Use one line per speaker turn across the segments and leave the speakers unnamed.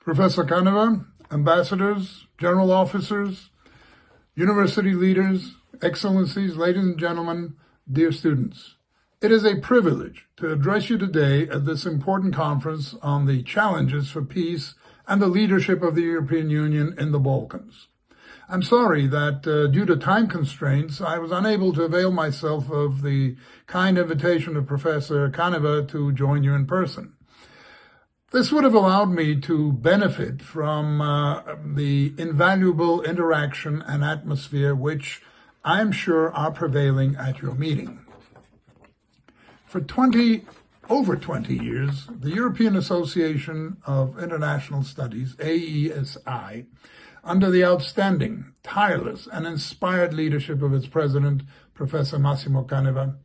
Professor Geneva, ambassadors, general officers, university leaders, excellencies, ladies and gentlemen, dear students. It is a privilege to address you today at this important conference on the challenges for peace and the leadership of the European Union in the Balkans. I'm sorry that due to time constraints, I was unable to avail myself of the kind invitation of Professor Geneva to join you in person. This would have allowed me to benefit from the invaluable interaction and atmosphere which I am sure are prevailing at your meeting. For over 20 years, the European Association of International Studies, AESI, under the outstanding, tireless, and inspired leadership of its president, Professor Massimo Geneva,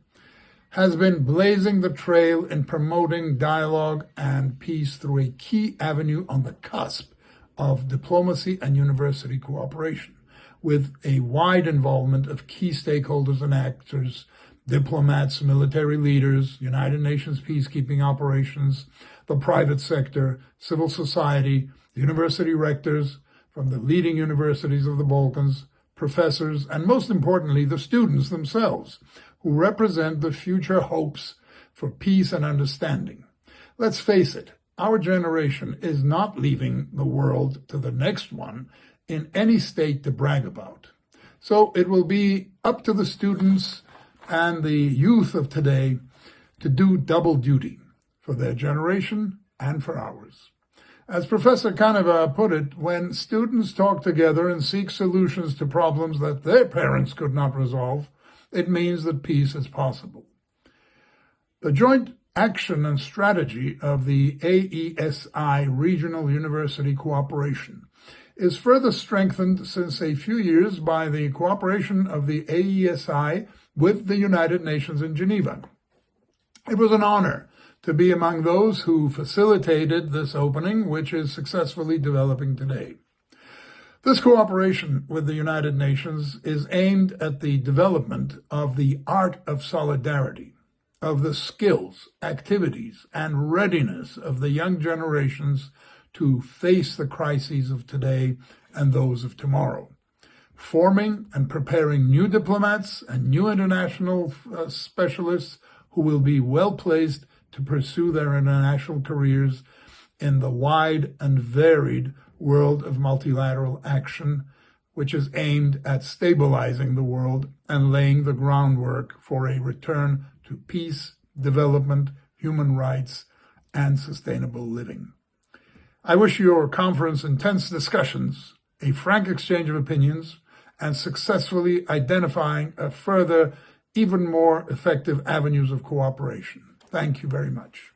has been blazing the trail in promoting dialogue and peace through a key avenue on the cusp of diplomacy and university cooperation, with a wide involvement of key stakeholders and actors, diplomats, military leaders, United Nations peacekeeping operations, the private sector, civil society, university rectors from the leading universities of the Balkans, professors, and most importantly, the students themselves, who represent the future hopes for peace and understanding. Let's face it, our generation is not leaving the world to the next one in any state to brag about. So it will be up to the students and the youth of today to do double duty for their generation and for ours. As Professor Geneva put it, when students talk together and seek solutions to problems that their parents could not resolve, it means that peace is possible. The joint action and strategy of the AESI Regional University Cooperation is further strengthened since a few years by the cooperation of the AESI with the United Nations in Geneva. It was an honor to be among those who facilitated this opening, which is successfully developing today. This cooperation with the United Nations is aimed at the development of the art of solidarity, of the skills, activities, and readiness of the young generations to face the crises of today and those of tomorrow, forming and preparing new diplomats and new international specialists who will be well placed to pursue their international careers in the wide and varied world of multilateral action, which is aimed at stabilizing the world and laying the groundwork for a return to peace, development, human rights, and sustainable living. I wish your conference intense discussions, a frank exchange of opinions, and successfully identifying a further, even more effective avenues of cooperation. Thank you very much.